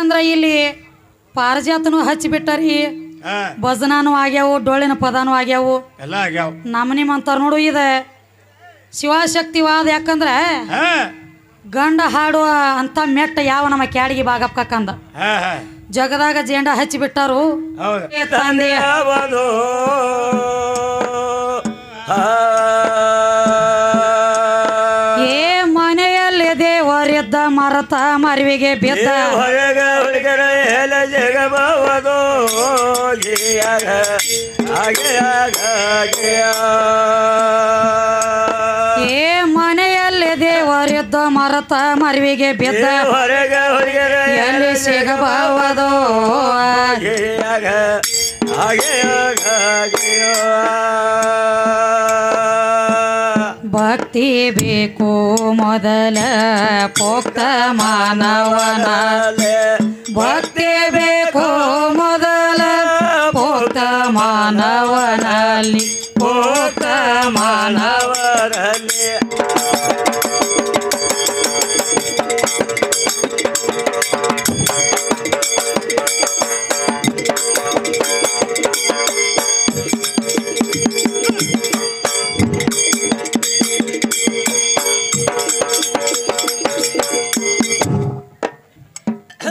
ಅಂದ್ರ ಇಲ್ಲಿ ಪಾರಜಾತನು ಹಚ್ಚಿಬಿಟ್ಟಾರಿ, ಭಜನಾನು ಆಗ್ಯಾವು, ಡೊಳ್ಳಿನ ಪದಾನು ಆಗ್ಯಾವು, ಎಲ್ಲ ಆಗ್ಯಾವ. ನಮ್ಮ ನಿಮ್ಮಂತಾರ ನೋಡು ಇದೆ ಶಿವಶಕ್ತಿವಾದ. ಯಾಕಂದ್ರೆ ಗಂಡ ಹಾಡುವ ಅಂತ ಮೆಟ್ಟ ಯಾವ ನಮ್ಮ ಕ್ಯಾಡಿಗೆ ಬಾಗಪ್ಪಕ್ಕಂದ ಜಗದಾಗ ಜೇಂಡ ಹಚ್ಚಿಬಿಟ್ಟಾರು. ತಂದೆ ಏ ಮನೆಯಲ್ಲಿ ದೇವರಿದ್ದ ಮರತ ಮರಿವಿಗೆ ಬಿದ್ದ ಏ ಮನೆಯಲ್ಲಿ ದೇವರಿದ್ದ ಮರತ ಮರಿವಿಗೆ ಬಿದ್ದ ಎಲ್ಲಿ ಸಿಗಬಾವದೋ ಭಕ್ತಿ ಬೇಕು ಮೊದಲ ಪೋಕ್ತ ಮಾನವನಲ್ಲಿ, ಭಕ್ತಿ ಬೇಕು ಮೊದಲ ಪೋಕ್ತ ಮಾನವನಲ್ಲಿ, ಪೋಕ್ತ ಮಾನವರಲ್ಲಿ.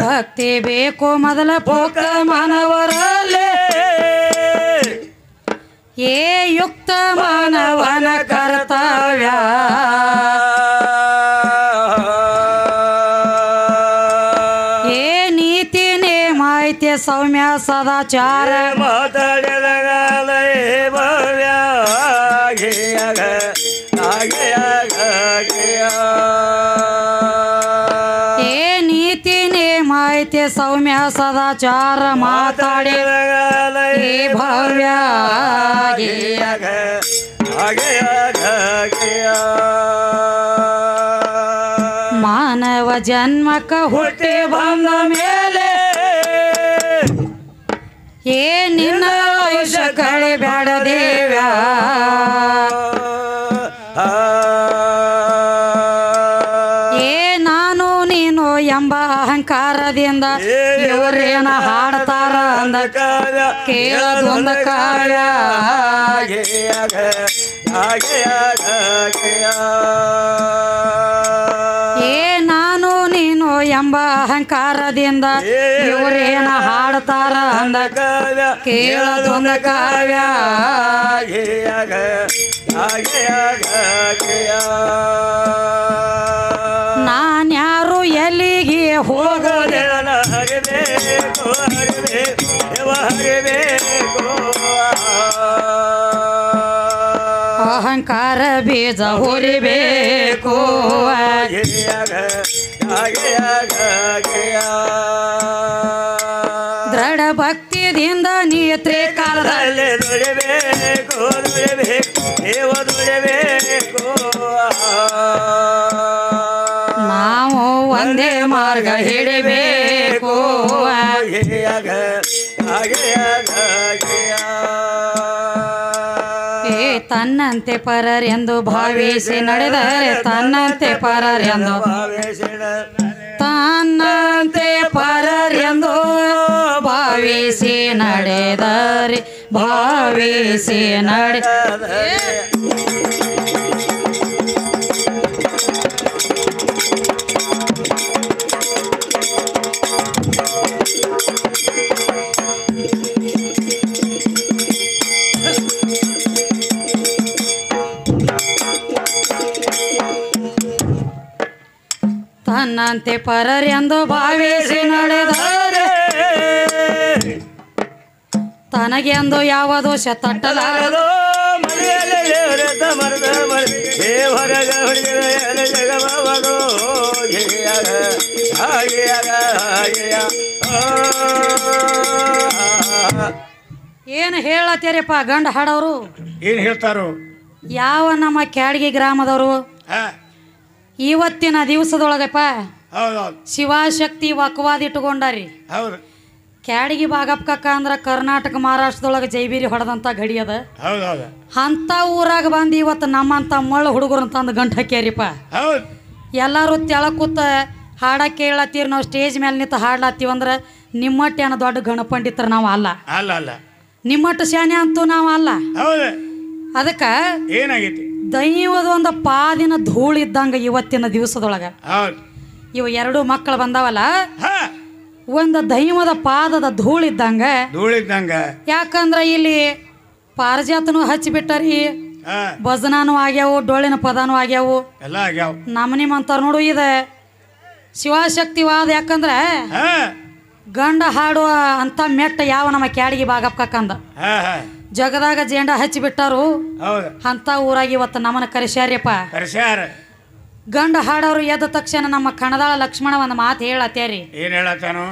ಭಕ್ತಿ ಬೇಕು ಮೊದಲ ಪೋಕ್ತ ಮಾನವರಲ್ಲಿ, ಏ ಯುಕ್ತ ಮಾನವನ ಕರ್ತವ್ಯ ಏ ನೀತಿ ನೇಮಾಯ್ತಿ ಸೌಮ್ಯ ಸದಾಚಾರ ಮಾಹಿತಿ ಸೌಮ್ಯ ಸದಾಚಾರ ಮಾತಾಡಿ ಭವ್ಯ ಮಾನವ ಜನ್ಮಕ್ಕ ಹುಟ್ಟಿ ಬಂದ ಮೇಲೆ ಏ ನಿನ್ನ ಆಯುಷ್ಯ ಕಳಿಬೇಡ ದೇವ್ಯ, ಎಂಬ ಅಹಂಕಾರದಿಂದ ಇವರೇನ ಹಾಡ್ತಾರ ಅಂದ ಕೇಳದೊಂದ ಕಾವ್ಯ. ಏ ನಾನು ನೀನು ಎಂಬ ಅಹಂಕಾರದಿಂದ ಇವರೇನ ಹಾಡ್ತಾರ ಅಂದ ಕೇಳದೊಂದ ಕಾವ್ಯ. ನಾನ್ಯಾರು ಎಲ್ಲಿಗೆ ಹೋಗೋದೆ ಅಹಂಕಾರ ಬೀಜ ಹುರಿಬೇಕು, ದೃಢ ಭಕ್ತಿಯಿಂದ ನೀತ್ರಿ ಕಾಲದಲ್ಲಿ ದುಡಿಬೇಕು, ನಾವು ಒಂದೇ ಮಾರ್ಗ ಹಿಡಿಬೇಕು. ಏ ತನ್ನಂತೆ ಪರರೆಂದು ಭಾವಿಸಿ ನಡೆದರೆ ತನ್ನಂತೆ ಪರರೆಂದು ತನ್ನಂತೆ ಪರರೆಂದು ಭಾವಿಸಿ ನಡೆದರೆ ಭಾವಿಸಿ ನಡೆ ತನ್ನಂತೆ ಪರರೆಂದು ಭಾವಿಸಿ ನಡೆದರೆ ತನಗೆಂದು ಯಾವ ದೋಷ ತಟ್ಟಲಾರದು. ಏನು ಹೇಳತ್ತೀರಪ್ಪ ಗಂಡ ಹಾಡೋರು? ಏನು ಹೇಳ್ತಾರು? ಯಾವ ನಮ್ಮ ಕ್ಯಾಡಗಿ ಗ್ರಾಮದವರು ಇವತ್ತಿನ ದಿವಸದೊಳಗಪ್ಪ ಶಿವಶಕ್ತಿ ವಕವಾದ ಇಟ್ಟುಕೊಂಡಾರಿ. ಕ್ಯಾಡಗಿ ಬಾಗಪ್ಪಕ್ಕ ಅಂದ್ರ ಕರ್ನಾಟಕ ಮಹಾರಾಷ್ಟ್ರದೊಳಗೆ ಜೈಬೀರಿ ಹೊಡೆದಂತ ಗಡಿ ಅದ. ಅಂತ ಊರಾಗ ಬಂದು ಇವತ್ತು ನಮ್ಮಂತ ಮಳ್ಳ ಹುಡುಗರು ಅಂತಂದು ಗಂಟು ಹಾಕ್ಯಾರಿಪ್ಪ. ಎಲ್ಲರೂ ತೆಳಕೂತ ಹಾಡ ಕೇಳತ್ತೀರಿ ನಾವು ಸ್ಟೇಜ್ ಮೇಲೆ ನಿಂತು ಹಾಡ್ಲತ್ತೀವಿ ಅಂದ್ರೆ ನಿಮ್ಮಟ್ಟೆ ಅನ್ನೋ ದೊಡ್ಡ ಗಣಪಂಡಿತರ ನಾವು ಅಲ್ಲ. ಅಲ್ಲ ಅಲ್ಲ, ನಿಮ್ಮಟ್ಟು ಶಾನೆ ಅಂತೂ ನಾವು ಅಲ್ಲ. ಹೌದು. ಅದಕ್ಕೆ ಏನಾಗೈತಿ? ದೈವದ ಒಂದು ಪಾದಿನ ಧೂಳಿದ್ದಂಗ ಇವತ್ತಿನ ದಿವಸದೊಳಗ ಹೌದು. ಇವು 2 ಮಕ್ಕಳು ಬಂದಾವಲ್ಲ, ಹಾ, ಒಂದು ದೈವದ ಪಾದದ ಧೂಳಿದ್ದಂಗ. ಯಾಕಂದ್ರ ಇಲ್ಲಿ ಪಾರಿಜಾತನು ಹಚ್ಚಿಬಿಟ್ಟಾರಿ, ಭಜನಾನು ಆಗ್ಯಾವು, ಡೊಳ್ಳಿನ ಪದಾನು ಆಗ್ಯಾವು, ಎಲ್ಲ ಆಗ್ಯಾವ. ನಮ್ಮ ನಿಮ್ಮಂತಾರ ನೋಡು ಇದೆ ಶಿವಶಕ್ತಿವಾದ. ಯಾಕಂದ್ರ ಗಂಡ ಹಾಡುವ ಅಂತ ಮೆಟ್ಟ ಯಾವ ನಮ್ಮ ಕ್ಯಾಡಿಗೆ ಬಾಗಪ್ಪಕಂದ ಜಗದಾಗ ಜೇಂಡ ಹಚ್ಚಿಬಿಟ್ಟಾರು. ಅಂತ ಊರಾಗಿ ಇವತ್ತು ನಮ್ಮನ್ನ ಕರೆಸ್ಯಾರ್ಯಪ್ಪ. ಗಂಡ ಹಾಡೋರು ಎದ್ದ ತಕ್ಷಣ ನಮ್ಮ ಕಣದಾಳ ಲಕ್ಷ್ಮಣ ಒಂದು ಮಾತು ಹೇಳತ್ತೇರಿ. ಏನ್ ಹೇಳತ್ತಾನು?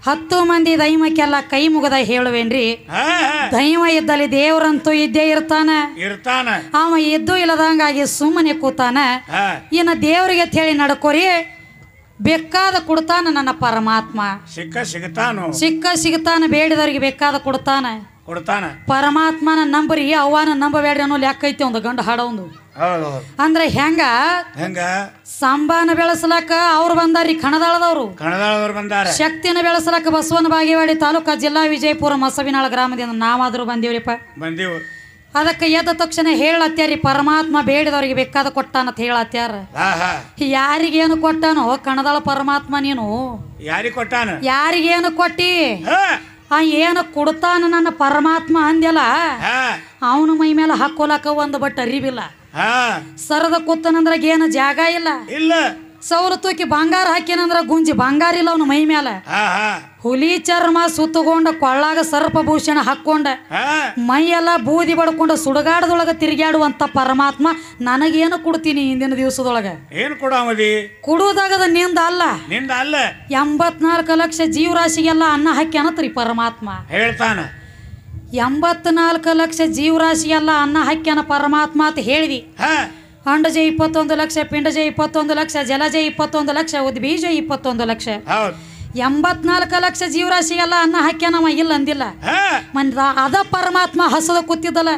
10 ಮಂದಿ ದೈವಕ್ಕೆಲ್ಲ ಕೈ ಮುಗದ ಹೇಳುವೇನ್ರಿ, ದೈವ ಇದ್ದಲ್ಲಿ ದೇವ್ರಂತೂ ಇದ್ದೇ ಇರ್ತಾನ. ಅವ ಇದ್ದು ಇಲ್ಲದಂಗಾಗಿ ಸುಮ್ಮನೆ ಕೂತಾನ. ಇನ್ನು ದೇವ್ರಿಗೆ ಹೇಳಿ ನಡ್ಕೋರಿ, ಬೇಕಾದ ಕೊಡ್ತಾನ ನನ್ನ ಪರಮಾತ್ಮ. ಸಿಕ್ಕ ಸಿಗ್ತಾನ, ಬೇಡಿದವ್ರಿಗೆ ಬೇಕಾದ ಕೊಡ್ತಾನ. ಪರಮಾತ್ಮನ ನಂಬರಿ, ಅವ್ವನ ನಂಬಬೇಡ್ರಿ ಅನ್ನೋ ಲೆಕ್ಕ ಐತಿ ಒಂದು ಗಂಡ ಹಾಡೋದು. ಅಂದ್ರೆ ಹೆಂಗ ಸಂಬಾನ ಬೆಳೆಸಲಕ್ಕ ಅವ್ರು ಬಂದಾರಿ, ಕಣದಾಳದವ್ರು ಶಕ್ತಿನ ಬೆಳೆಸಲಕ್ಕ ಬಸವನ ಬಾಗೇವಾಡಿ ತಾಲೂಕಾ ಜಿಲ್ಲಾ ವಿಜಯಪುರ ಮಸವಿನಾಳ ಗ್ರಾಮದಿಂದ ನಾವಾದ್ರೂ ಬಂದೀವ್ರಿಪ್ಪ. ಅದಕ್ಕೆ ಎದ್ದ ತಕ್ಷಣ ಹೇಳತ್ಯಾರಿ, ಪರಮಾತ್ಮ ಬೇಡಿದವ್ರಿಗೆ ಬೇಕಾದ ಕೊಟ್ಟಾನಂತ ಹೇಳತ್ಯಾರ. ಯಾರಿಗೇನು ಕೊಟ್ಟಾನೋ ಕಣದಾಳ ಪರಮಾತ್ಮ ನೀನು? ಯಾರಿಗೇನು ಕೊಟ್ಟಿ? ಏನು ಕೊಡ್ತಾನ ನನ್ನ ಪರಮಾತ್ಮ ಅಂದ್ಯಲ್ಲ, ಅವನ ಮೈ ಮೇಲೆ ಹಾಕೋಲಕ್ಕ ಒಂದು ಬಟ್ ಅರಿವಿಲ್ಲ. ಸರದ ಕೂತನಂದ್ರ ಏನು ಜಾಗ ಇಲ್ಲ. ಸೌಲು ತೂಕಿ ಬಂಗಾರ ಹಾಕ್ಯನಂದ್ರ ಗುಂಜಿ ಬಂಗಾರ ಇಲ್ಲ ಅವನ ಮೈ ಮೇಲೆ. ಹುಲಿ ಚರ್ಮ ಸುತ್ತಕೊಂಡ, ಕೊಳ್ಳಾಗ ಸರ್ಪಭೂಷಣ ಹಾಕೊಂಡ, ಮೈಯೆಲ್ಲ ಬೂದಿ ಬಡ್ಕೊಂಡ ಸುಡುಗಾಡದೊಳಗ ತಿರುಗಾಡುವಂತ ಪರಮಾತ್ಮ ನನಗೇನು ಕೊಡ್ತೀನಿ ಹಿಂದಿನ ದಿವಸದೊಳಗ? ಕೊಡುವುದಾಗದ ನಿಂದ ಅಲ್ಲ, 84 ಲಕ್ಷ ಜೀವರಾಶಿಗೆಲ್ಲ ಅನ್ನ ಹಾಕಿ ಅನ್ನತ್ರಿ ಪರಮಾತ್ಮ ಹೇಳ್ತಾನ. 84 ಲಕ್ಷ ಜೀವರಾಶಿಗೆಲ್ಲ ಅನ್ನ ಹಾಕ್ಯಾನ ಪರಮಾತ್ಮ ಅಂತ ಹೇಳಿದಿ. ಅಂಡಜ 21 ಲಕ್ಷ, ಪಿಂಡಜ 21 ಲಕ್ಷ, ಜಲಜ 21 ಲಕ್ಷ, ಉದ್ಬೀಜ 21 ಲಕ್ಷ. 84 ಲಕ್ಷ ಜೀವರಾಶಿಗೆಲ್ಲ ಅನ್ನ ಹಾಕ್ಯಾನವ, ಇಲ್ಲ ಅಂದಿಲ್ಲ. ಅದ ಪರಮಾತ್ಮ ಹಸದ ಕೂತಿದ್ದಲ್ಲ,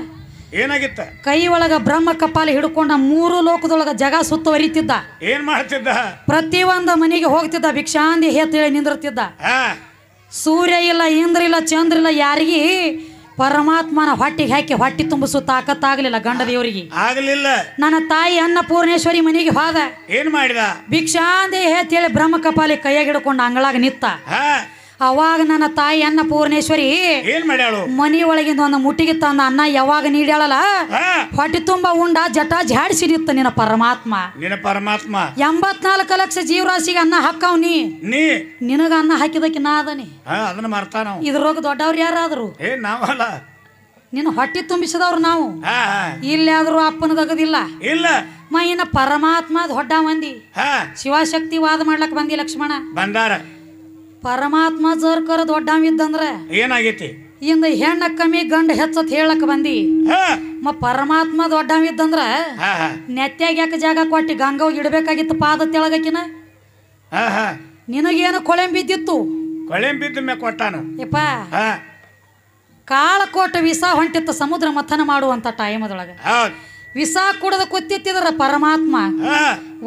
ಏನಾಗಿತ್ತ? ಕೈ ಒಳಗ ಬ್ರಹ್ಮ ಕಪಾಲಿ ಹಿಡ್ಕೊಂಡ 3 ಲೋಕದೊಳಗ ಜಗ ಸುತ್ತುವರಿತಿದ್ದ. ಏನ್ ಮಾಡ್ತಿದ್ದ? ಪ್ರತಿಯೊಂದು ಮನೆಗೆ ಹೋಗ್ತಿದ್ದ, ಭಿಕ್ಷಾಂದಿ ಹೇಳಿ ನಿಂದಿರ್ತಿದ್ದ. ಸೂರ್ಯ ಇಲ್ಲ, ಇಂದ್ರ ಇಲ್ಲ, ಚಂದ್ರ ಇಲ್ಲ, ಯಾರಿಗೆ ಪರಮಾತ್ಮನ ಹೊಟ್ಟಿಗೆ ಹಾಕಿ ಹೊಟ್ಟಿ ತುಂಬಿಸು ತಾಕತ್ತಾಗಲಿಲ್ಲ ಗಂಡ ದೇವರಿಗೆ. ಆಗಲಿಲ್ಲ. ನನ್ನ ತಾಯಿ ಅನ್ನಪೂರ್ಣೇಶ್ವರಿ ಮನೆಗೆ ಹೋದ. ಏನ್ ಮಾಡಿದ? ಭಿಕ್ಷಾಂದಿ ಹೇಳಿ ಬ್ರಹ್ಮ ಕಪಾಲಿ ಕೈಯಾಗ ಹಿಡ್ಕೊಂಡು ಅಂಗಳಾಗ ನಿತ್ತ. ಅವಾಗ ನನ್ನ ತಾಯಿ ಅನ್ನಪೂರ್ಣೇಶ್ವರಿ ಏನ್ ಮಾಡ್ಯಾಳು? ಮನಿ ಒಳಗಿಂದ ಒಂದು ಮುಟ್ಟಿಗೆ ತಂದ ಅನ್ನ ಯಾವಾಗ ನೀಡ್ಯಾಳಲ್ಲ, ಹೊಟ್ಟಿ ತುಂಬಾ ಉಂಡ ಜಟ ಜಾಡಿಸಿ ನಿತ್ತ ನಿನ್ನ ಪರಮಾತ್ಮ. 84 ಲಕ್ಷ ಜೀವರಾಶಿಗೆ ಅನ್ನ ಹಾಕವ್ ನೀ. ನಿನಗ ಅನ್ನ ಹಾಕಿದಕ್ಕೆ ನಾ ಅದನಿ. ಇದ್ರೋಗ ದೊಡ್ಡವ್ರು ಯಾರಾದ್ರು? ನಿನ್ನ ಹೊಟ್ಟಿ ತುಂಬಿಸಿದವ್ರು ನಾವು. ಇಲ್ಲಾದ್ರೂ ಅಪ್ಪನ ತಗದಿಲ್ಲ. ಇನ್ನ ಪರಮಾತ್ಮ ದೊಡ್ಡ ಮಂದಿ ಶಿವಶಕ್ತಿ ವಾದ ಮಾಡ್ಲಕ್ ಬಂದಿ ಲಕ್ಷ್ಮಣ ಬಂದಾರ. ಪರಮಾತ್ಮ ಜರ್ಕರ ದೊಡ್ಡವಿದ್ದಂದ್ರ ಏನಾಗೈತಿ? ಇಂದ ಹೆಣ್ಣ ಕಮ್ಮಿ ಗಂಡ ಹೆಚ್ಚತ್ ಹೇಳಕ್ ಬಂದಿ. ಪರಮಾತ್ಮ ದೊಡ್ಡವಿದ್ದಂದ್ರ ನೆತ್ಯಾಗ ಯಾಕೆ ಜಾಗ ಕೊಟ್ಟಿ ಗಂಗೋಗಿ ಇಡ್ಬೇಕಾಗಿತ್ತು ಪಾದ ತೆಳಗಕಿನ? ನಿನಗೇನು ಕೊಳೆಂಬಿದ್ದಿತ್ತು? ಕೊಳೆಂಬಿದ್ದ ಕೊಟ್ಟಾನ ಯಪ್ಪ. ಕಾಳ ಕೋಟ ವಿಸ ಹೊಂಟಿತ್ತು ಸಮುದ್ರ ಮಥನ ಮಾಡುವಂತ ಟೈಮದೊಳಗ. ವಿಸ ಕುಡದ ಕೂತಿತ್ತಿದ್ರ ಪರಮಾತ್ಮ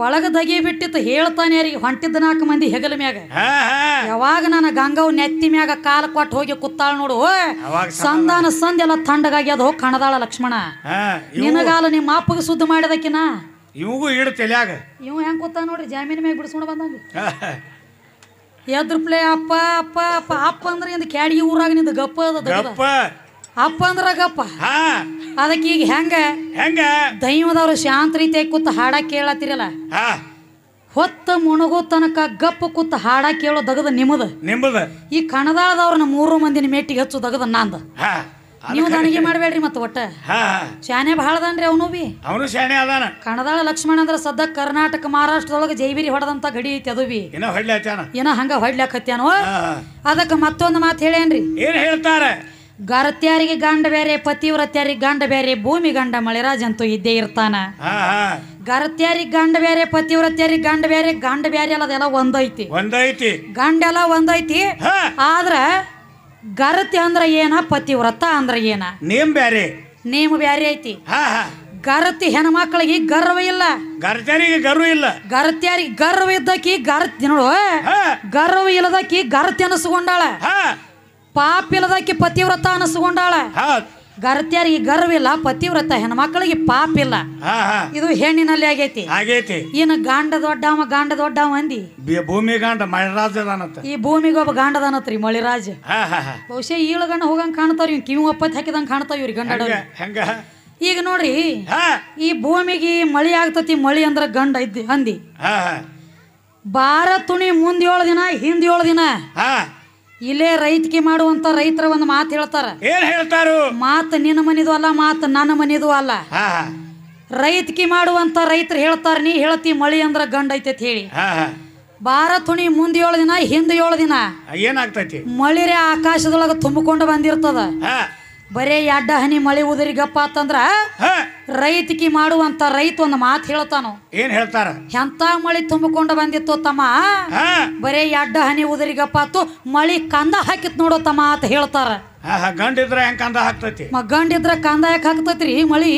ಒಳಗ ದಗಿ ಬಿಟ್ಟಿತ್ತು. ಹೇಳ್ತಾನೆ ಯಾರಿಗೆ ಹೊಂಟಿದ್ದ 4 ಮಂದಿ ಹೆಗಲ ಮ್ಯಾಗ. ಯಾವಾಗ ನನ್ನ ಗಂಗವ್ ನೆತ್ತಿ ಮ್ಯಾಗ ಕಾಲ ಕೊಟ್ಟು ಹೋಗಿ ಕೂತಾಳ ನೋಡು, ಸಂಧಾನ ಸಂದೆಲ್ಲ ತಣ್ಣಗಾಗಿ ಅದು ಕಣದಾಳ ಲಕ್ಷ್ಮಣ. ನಿನಗಾಲ ನಿಮ್ಮ ಅಪ್ಪಗೆ ಸುದ್ದಿ ಮಾಡಿದಕ್ಕಿನ ಇವು ಇಡ ತಲ್ಯಾಗ ಇವ್ ಹೆಂಗ್ ಕೂತ ನೋಡ್ರಿ, ಜಾಮೀನ್ ಮ್ಯಾಗ ಬಿಡಿಸ್ಕೊಂಡು ಬಂದಂಗ. ಎದ್ರ ಪ್ಲೇ ಅಪ್ಪ ಅಪ್ಪ ಅಪ್ಪ ಅಪ್ಪ ಅಂದ್ರೆ ಇಂದ ಕ್ಯಾಡಿಗೆ ಊರಾಗ ನಿಂದ ಗಪ್ಪ ಅದ. ಅಪ್ಪ ಅಂದ್ರ ಗಪ್ಪ. ಅದಕ್ಕೆ ಈಗ ಹೆಂಗ ದೈವದವ್ರು ಶಾಂತ ರೀತಿಯಾಗಿ ಕೂತ ಹಾಡ ಕೇಳತ್ತಿರಲ್ಲ, ಹೊತ್ತ ಮುಣಗೋ ತನಕ ಗಪ್ಪ ಕೂತ ಹಾಡ ಕೇಳೋ ದಗದ ನಿಮ್ಮದ. ಈ ಕಣದಾಳದವ್ರನ್ನ 3 ಮಂದಿನ ಮೇಟಿಗೆ ಹಚ್ಚು ದಗದ ನಂದ. ನೀವು ನನಗೆ ಮಾಡ್ಬೇಡ್ರಿ. ಮತ್ತ ಒಟ್ಟ ಶಾನೆ ಬಹಳದನ್ರಿ ಅವನು ಬಿ. ಅವನು ಶಾನೆ ಅದಾನ. ಕಣದಾಳ ಲಕ್ಷ್ಮಣ ಅಂದ್ರ ಸದ್ದ ಕರ್ನಾಟಕ ಮಹಾರಾಷ್ಟ್ರದೊಳಗ ಜೈಬಿರಿ ಹೊಡೆದಂತ ಗಡಿ ಐತಿ. ಅದು ಬಿ ಏನೋ ಹಂಗ ಹೊಡ್ಲಾಕತ್ಯಾನೋ. ಅದಕ್ಕೆ ಮತ್ತೊಂದು ಮಾತು ಹೇಳೇನ್ರಿ. ಏನ್ ಹೇಳ್ತಾರ? ಗರತ್ಯಾರಿಗೆ ಗಂಡ ಬೇರೆ, ಪತಿವ್ರತ್ಯಾರಿಗೆ ಗಂಡ ಬೇರೆ, ಭೂಮಿ ಗಂಡ ಮಳೆರಾಜ್ ಅಂತೂ ಇದ್ದೇ ಇರ್ತಾನ. ಗರತ್ಯಾರಿಗೆ ಗಂಡ ಬೇರೆ, ಪತಿವ್ರತ್ಯಾರಿಗೆ ಗಂಡ ಬೇರೆ. ಗಂಡ ಬೇರೆ ಅಲ್ಲ, ಅದೆಲ್ಲ ಒಂದೈತಿ. ಗಂಡ ಎಲ್ಲ ಒಂದೈತಿ. ಆದ್ರ ಗರತಿ ಅಂದ್ರ ಏನ, ಪತಿವ್ರತ ಅಂದ್ರ ಏನ, ನೇಮ್ ಬ್ಯಾರೆ ನೇಮ್ ಬ್ಯಾರೆ ಐತಿ. ಗರತಿ ಹೆಣ್ಮಕ್ಳಿಗೆ ಗರ್ವ ಇಲ್ಲ, ಗರ್ತ್ಯಾರಿಗೆ ಗರ್ವ ಇಲ್ಲ. ಗರತ್ಯಾರಿಗೆ ಗರ್ವ ಇದ್ದಕಿ ನೋಡು, ಗರ್ವ ಇಲ್ಲದಕ್ಕಿ ಗರತಿ ಅನಿಸ್ಕೊಂಡಾಳ, ಪಾಪ ಇಲ್ಲದಕ್ಕಿ ಪತಿವ್ರತ ಅನಿಸ್ಕೊಂಡಾಳ. ಗರತ್ಯಾರಿಗೆ ಗರ್ವ ಇಲ್ಲ, ಪತಿವ್ರತ ಹೆಣ್ಮಕ್ಳಿಗೆ ಪಾಪ ಇಲ್ಲ. ಇದು ಹೆಣ್ಣಿನಲ್ಲಿ ಆಗೈತಿ. ಇನ್ನು ಗಾಂಡ ದೊಡ್ಡವ ಅಂದಿ ಭೂಮಿ ಗಾಂಡ ಮಳಿರಾಜ. ಈ ಭೂಮಿಗೊಬ್ಬ ಗಾಂಡದನತ್ರಿ ಮಳಿರಾಜ. ಬಹುಶಃ ಈಳಗಣ್ಣ ಹೋಗಂಗ್ ಕಾಣ್ತಾರ, ಇವ್ ಕಿವಿ ಒಪ್ಪತ್ ಹಾಕಿದಂಗ ಕಾಣ್ತಾವ ಇವ್ರಿ ಗಂಡ. ಈಗ ನೋಡ್ರಿ, ಈ ಭೂಮಿಗೆ ಮಳಿ ಆಗ್ತತಿ. ಮಳಿ ಅಂದ್ರ ಗಂಡ ಅಂದಿ. ಬಾರ ತುಣಿ ಮುಂದ್ 7 ದಿನ ಹಿಂದ್ 7 ದಿನ. ಇಲ್ಲೇ ರೈತಿಗೆ ಮಾಡುವಂತ ರೈತರ ಒಂದು ಮಾತು ಹೇಳ್ತಾರ. ಏನ್ ಹೇಳ್ತಾರು? ಮಾತು ನಿನ್ನ ಮನಿದು ಅಲ್ಲ, ಮಾತು ನನ್ನ ಮನಿದು ಅಲ್ಲ. ರೈತಿಗೆ ಮಾಡುವಂತ ರೈತರು ಹೇಳ್ತಾರ, ನೀ ಹೇಳ್ತಿ ಮಳಿ ಅಂದ್ರ ಗಂಡ ಐತೈತಿ ಹೇಳಿ. ಬಾರ ತುಣಿ ಮುಂದ್ 7 ದಿನ ಹಿಂದ್ 7 ದಿನ ಏನಾಗ್ತೈತಿ? ಮಳಿರೇ ಆಕಾಶದೊಳಗ ತುಂಬಿಕೊಂಡು ಬಂದಿರ್ತದ. ಬರೇ 2 ಹನಿ ಮಳಿ ಉದರಿ ಗಪ್ಪ ಅಂತಂದ್ರ ರೈತಿಗೆ ಮಾಡುವಂತ ರೈತ ಒಂದು ಮಾತು ಹೇಳ್ತಾನು. ಏನ್ ಹೇಳ್ತಾರ? ಎಂತ ಮಳಿ ತುಂಬಿಕೊಂಡು ಬಂದಿತ್ತು ತಮ್ಮ, ಬರೇ 2 ಹನಿ ಉದರಿ ಗಪ್ಪ ಆತು, ಮಳಿ ಕಂದ ಹಾಕಿತ್ ನೋಡೋ ತಮ್ಮ ಅಂತ ಹೇಳ್ತಾರ. ಗಂಡಿದ್ರ ಹೆಂಗ್ ಕಂದ ಹಾಕ್ತೈತಿ? ಗಂಡಿದ್ರ ಕಂದ ಯಾಕೆ ಹಾಕ್ತೈತ್ರಿ ಮಳಿ?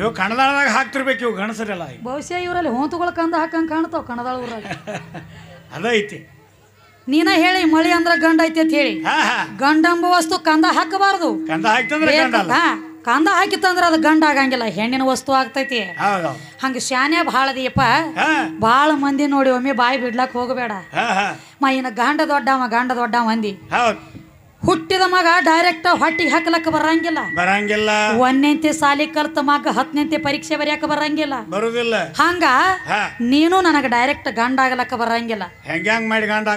ಇವ್ ಕಣದಾಳದಾಗ ಹಾಕ್ತಿರ್ಬೇಕು ಇವ್ ಗಣಸರೆಲ್ಲ. ಬಹುಶಃ ಇವರಲ್ಲಿ ಹೊಂತುಗಳು ಕಂದ ಹಾಕಂಗ್ ಕಾಣ್ತಾವ ಕಣದಾಳ ಊರಾಗ. ಅದೈತಿ. ನೀನ ಹೇಳಿ ಮಳಿ ಅಂದ್ರ ಗಂಡ ಐತಿ ಅಂತ ಹೇಳಿ. ಗಂಡಂಬ ವಸ್ತು ಕಂದ ಹಾಕಬಾರ್ದು. ಕಂದ ಹಾಕ್ತಂದ್ರೆ ಕಂದ ಹಾಕಿತ್ತಂದ್ರ ಅದು ಗಂಡ ಆಗಂಗಿಲ್ಲ, ಹೆಣ್ಣಿನ ವಸ್ತು ಆಗ್ತೈತಿ. ಹಂಗ ಶಾನ್ಯ ಭಾಳದಿಯಪ್ಪ. ಬಾಳ ಮಂದಿ ನೋಡಿ ಒಮ್ಮೆ ಬಾಯಿ ಬಿಡ್ಲಾಕ್ ಹೋಗಬೇಡ. ಇನ್ನ ಗಂಡ ದೊಡ್ಡವ ಅಂದಿ. ಹುಟ್ಟಿದ ಮಗ ಡೈರೆಕ್ಟ್ ಹೊಟ್ಟಿಗೆ ಹಾಕಲಕ್ಕ ಬರಂಗಿಲ್ಲ. 1ನೇಂತೆ ಸಾಲಿ ಕಲ್ತ ಮಗ 10ನೇಂತೆ ಪರೀಕ್ಷೆ ಬರೆಯಕ ಬರಂಗಿಲ್ಲ. ಬರುದಿಲ್ಲ. ಹಂಗ ನೀನು ನನಗ ಡೈರೆಕ್ಟ್ ಗಂಡ ಆಗಲಕ್ಕ ಬರಂಗಿಲ್ಲ. ಹೆಂಗ್ ಮಾಡಿ ಗಂಡ